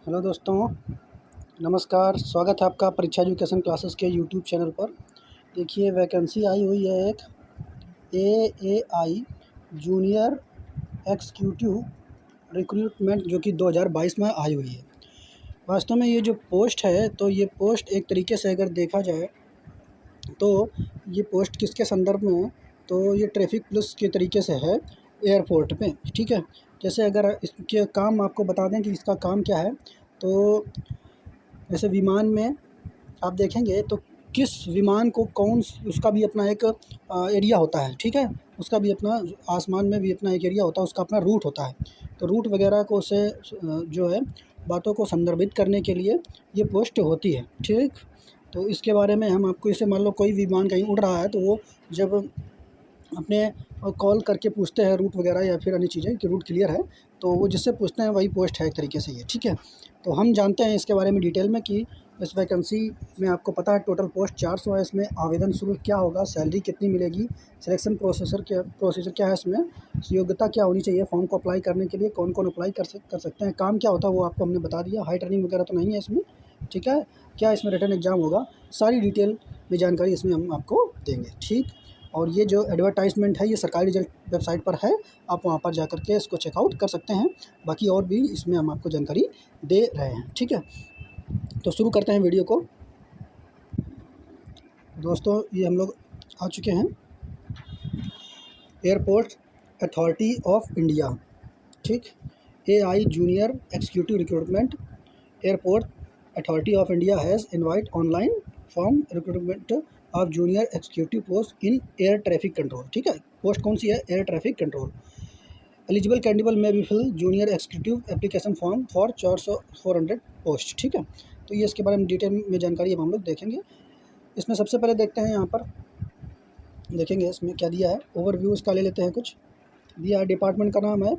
Hello दोस्तों, नमस्कार। स्वागत है आपका परीक्षा एजुकेशन क्लासेस के यूट्यूब चैनल पर। देखिए, वैकेंसी आई हुई है एक एएआई जूनियर एग्जीक्यूटिव रिक्रूटमेंट, जो कि 2022 में आई हुई है। वास्तव में ये जो पोस्ट है, तो ये पोस्ट एक तरीके से अगर देखा जाए तो ये पोस्ट किसके संदर्भ में है, तो ये ट्रैफिक पुलिस के तरीके से है एयरपोर्ट पे। ठीक है, जैसे अगर इसके काम आपको बता दें कि इसका काम क्या है, तो जैसे विमान में आप देखेंगे तो किस विमान को कौन उसका भी अपना एक एरिया होता है। ठीक है, उसका भी अपना आसमान में भी अपना एक एरिया होता है, उसका अपना रूट होता है। तो रूट वगैरह को से जो है बातों को संदर्भित करने के लिए ये पोस्ट होती है। ठीक, तो इसके बारे में हम आपको, इसे मान लो कोई विमान कहीं उड़ रहा है, तो वो जब अपने कॉल करके पूछते हैं रूट वगैरह या फिर अन्य चीज़ें कि रूट क्लियर है, तो वो जिससे पूछते हैं वही पोस्ट है एक तरीके से ये। ठीक है, तो हम जानते हैं इसके बारे में डिटेल में कि इस वैकेंसी में आपको पता है टोटल पोस्ट 400 है। इसमें आवेदन शुल्क क्या होगा, सैलरी कितनी मिलेगी, सिलेक्शन प्रोसीजर क्या है, इसमें योग्यता क्या होनी चाहिए, फॉर्म को अप्लाई करने के लिए कौन कौन अप्लाई कर सकते हैं, काम क्या होता है वो आपको हमने बता दिया। हाई ट्रेनिंग वगैरह तो नहीं है इसमें। ठीक है, क्या इसमें रिटन एग्ज़ाम होगा, सारी डिटेल में जानकारी इसमें हम आपको देंगे। ठीक, और ये जो एडवर्टाइजमेंट है ये सरकारी रिजल्ट वेबसाइट पर है, आप वहाँ पर जा कर के इसको चेकआउट कर सकते हैं। बाकी और भी इसमें हम आपको जानकारी दे रहे हैं। ठीक है, तो शुरू करते हैं वीडियो को। दोस्तों, ये हम लोग आ चुके हैं एयरपोर्ट अथॉरिटी ऑफ इंडिया। ठीक, AI junior executive recruitment Airport Authority of India has invite online form recruitment of junior executive post in air traffic control. ठीक है, पोस्ट कौन सी है, air traffic control. Eligible candidate में be fill junior executive application form for 400 post. ठीक है, तो ये इसके बारे में डिटेल में जानकारी अब हम लोग देखेंगे। इसमें सबसे पहले देखते हैं, यहाँ पर देखेंगे इसमें क्या दिया है, ओवरव्यू इसका ले लेते हैं। कुछ दिया है, डिपार्टमेंट का नाम है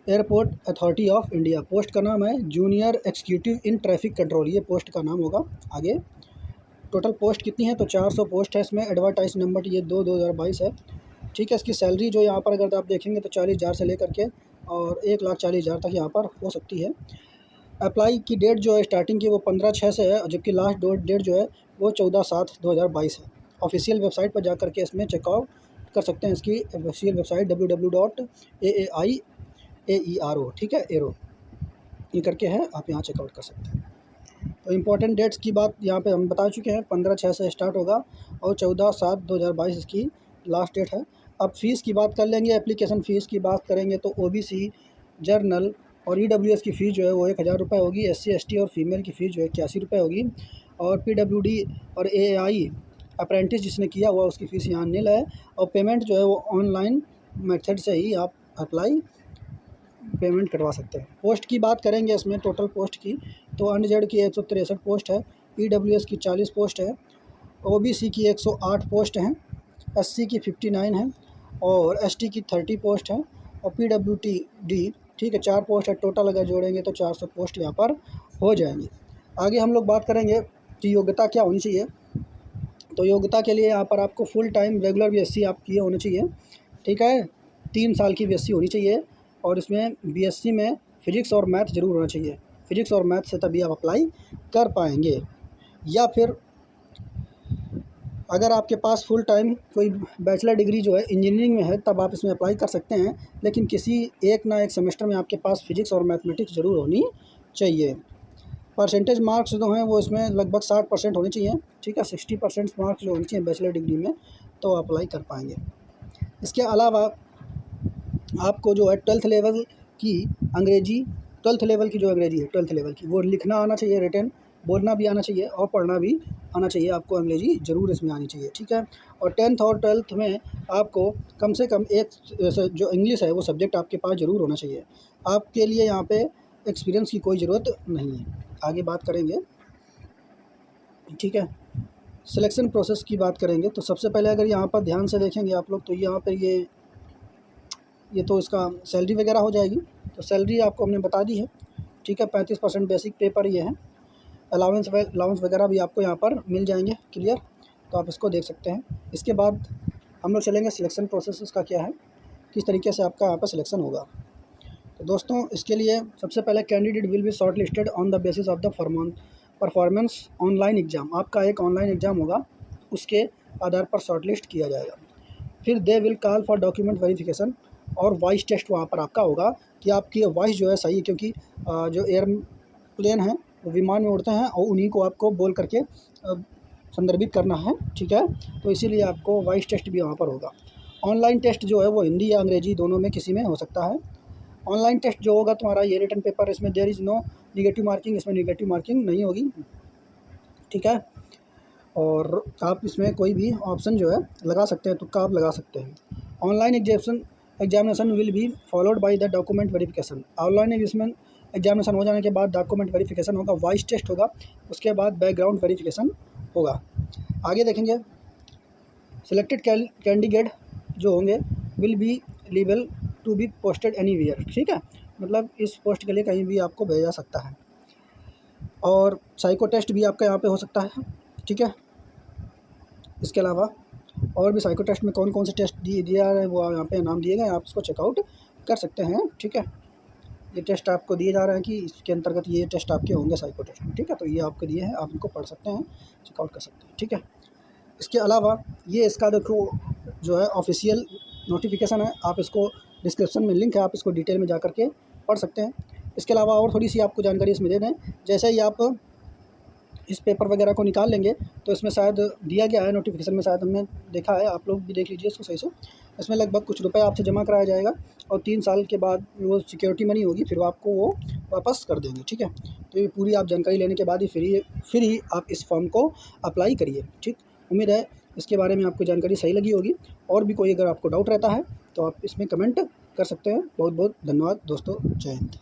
airport Authority of India, post का नाम है junior executive in traffic control, ये पोस्ट का नाम होगा। आगे टोटल पोस्ट कितनी है, तो 400 पोस्ट है इसमें। एडवर्टाइज नंबर ये 2022 है। ठीक है, इसकी सैलरी जो यहाँ पर अगर आप देखेंगे तो 40,000 से लेकर के और 1,40,000 तक यहाँ पर हो सकती है। अप्लाई की डेट जो है स्टार्टिंग की वो 15/6 से है, जबकि लास्ट डेट जो है वो 14/7/2022 है। ऑफिशियल वेबसाइट पर जा कर के इसमें चेकआउट कर सकते हैं। इसकी ऑफिशियल वेबसाइट www.aai.aero, ठीक है, एरो ये करके है, आप यहाँ चेकआउट कर सकते हैं। तो इम्पोर्टेंट डेट्स की बात यहाँ पे हम बता चुके हैं, 15/6 से स्टार्ट होगा और 14/7/2022 इसकी लास्ट डेट है। अब फ़ीस की बात कर लेंगे। एप्लीकेशन फ़ीस की बात करेंगे तो ओबीसी, जर्नल और ईडब्ल्यूएस की फ़ीस जो है वो 1,000 रुपये होगी। एससी, एसटी और फीमेल की फ़ीस जो है 81 रुपये होगी। और पीडब्ल्यूडी और एआई अप्रेंटिस जिसने किया हुआ उसकी फ़ीस यहाँ नील है। और पेमेंट जो है वो ऑनलाइन मेथड से ही आप अप्लाई पेमेंट करवा सकते हैं। पोस्ट की बात करेंगे इसमें टोटल पोस्ट की, तो अनरिजर्व की 163 पोस्ट है, ईडब्ल्यूएस की 40 पोस्ट है, ओबीसी की 108 पोस्ट हैं, एससी की 59 है और एसटी की 30 पोस्ट है और पीडब्ल्यूडी, ठीक है, 4 पोस्ट है। टोटल अगर जोड़ेंगे तो 400 पोस्ट यहाँ पर हो जाएंगी। आगे हम लोग बात करेंगे कि योग्यता क्या होनी चाहिए। तो योग्यता के लिए यहाँ पर आपको फुल टाइम रेगुलर बीएससी आप किए होने चाहिए। ठीक है, 3 साल की बीएससी होनी चाहिए और इसमें बीएससी में फ़िज़िक्स और मैथ ज़रूर होना चाहिए। फ़िज़िक्स और मैथ से तभी आप अप्लाई कर पाएंगे। या फिर अगर आपके पास फुल टाइम कोई बैचलर डिग्री जो है इंजीनियरिंग में है, तब आप इसमें अप्लाई कर सकते हैं। लेकिन किसी एक ना एक सेमेस्टर में आपके पास फ़िज़िक्स और मैथमेटिक्स ज़रूर होनी चाहिए। परसेंटेज मार्क्स जो हैं वो इसमें लगभग 60% होने चाहिए। ठीक है, 60% मार्क्स जो होने चाहिए बैचलर डिग्री में, तो अप्लाई कर पाएंगे। इसके अलावा आपको जो है 12th लेवल की अंग्रेजी, 12th लेवल की जो अंग्रेजी है 12th लेवल की, वो लिखना आना चाहिए, रिटन बोलना भी आना चाहिए और पढ़ना भी आना चाहिए। आपको अंग्रेजी ज़रूर इसमें आनी चाहिए। ठीक है, और 10th और 12th में आपको कम से कम एक जो इंग्लिश है वो सब्जेक्ट आपके पास ज़रूर होना चाहिए। आपके लिए यहाँ पे एक्सपीरियंस की कोई ज़रूरत नहीं है। आगे बात करेंगे। ठीक है, सिलेक्शन प्रोसेस की बात करेंगे तो सबसे पहले अगर यहाँ पर ध्यान से देखेंगे आप लोग, तो यहाँ पर ये तो इसका सैलरी वगैरह हो जाएगी। तो सैलरी आपको हमने बता दी है। ठीक है, 35% बेसिक पे पर ये है। अलाउंस वगैरह भी आपको यहाँ पर मिल जाएंगे क्लियर, तो आप इसको देख सकते हैं। इसके बाद हम लोग चलेंगे सिलेक्शन प्रोसेस उसका क्या है, किस तरीके से आपका यहाँ पर सिलेक्शन होगा। तो दोस्तों इसके लिए सबसे पहले candidate will be short listed on the basis of the performance online exam. आपका एक ऑनलाइन एग्ज़ाम होगा, उसके आधार पर शॉर्ट लिस्ट किया जाएगा। फिर they will call for document verification, और वॉइस टेस्ट वहाँ पर आपका होगा कि आपकी वॉइस जो है सही है, क्योंकि जो एयरप्लेन है वो विमान में उड़ते हैं और उन्हीं को आपको बोल करके संदर्भित करना है, ठीक है। तो इसीलिए आपको वॉइस टेस्ट भी वहाँ पर होगा। ऑनलाइन टेस्ट जो है वो हिंदी या अंग्रेजी दोनों में किसी में हो सकता है। ऑनलाइन टेस्ट जो होगा तुम्हारा ये रिटन पेपर, इसमें there is no negative marking, इसमें निगेटिव मार्किंग नहीं होगी, ठीक है। और आप इसमें कोई भी ऑप्शन जो है लगा सकते हैं, तुक्का आप लगा सकते हैं। Online examination will be followed by the document verification. Online examination हो जाने के बाद डॉक्यूमेंट वेरिफिकेशन होगा, वॉइस टेस्ट होगा, उसके बाद बैकग्राउंड वेरिफिकेशन होगा। आगे देखेंगे, सिलेक्टेड कैंडिडेट जो होंगे will be liable to be posted anywhere, ठीक है। मतलब इस पोस्ट के लिए कहीं भी आपको भेजा सकता है। और साइको टेस्ट भी आपका यहाँ पे हो सकता है, ठीक है। इसके अलावा और भी साइको टेस्ट में कौन कौन से टेस्ट दिया है वो यहाँ पे नाम दिए गए हैं, आप इसको चेकआउट कर सकते हैं, ठीक है। ये टेस्ट आपको दिए जा रहे हैं कि इसके अंतर्गत ये टेस्ट आपके होंगे साइको टेस्ट में, ठीक है। तो ये आपके दिए हैं, आप इनको पढ़ सकते हैं, चेकआउट कर सकते हैं, ठीक है। इसके अलावा ये इसका देखो जो है ऑफिशियल नोटिफिकेशन है, आप इसको डिस्क्रिप्शन में लिंक है, आप इसको डिटेल में जा कर के पढ़ सकते हैं। इसके अलावा और थोड़ी सी आपको जानकारी इसमें दे दें, जैसे ही आप इस पेपर वगैरह को निकाल लेंगे तो इसमें शायद दिया गया है नोटिफिकेशन में, शायद हमने देखा है, आप लोग भी देख लीजिए इसको सही से। इसमें लगभग कुछ रुपए आपसे जमा कराया जाएगा और 3 साल के बाद वो सिक्योरिटी मनी होगी, फिर आपको वो वापस कर देंगे, ठीक है। तो ये पूरी आप जानकारी लेने के बाद ही फिर ही आप इस फॉर्म को अप्लाई करिए, ठीक। उम्मीद है इसके बारे में आपको जानकारी सही लगी होगी। और भी कोई अगर आपको डाउट रहता है तो आप इसमें कमेंट कर सकते हैं। बहुत बहुत धन्यवाद दोस्तों, जय हिंद।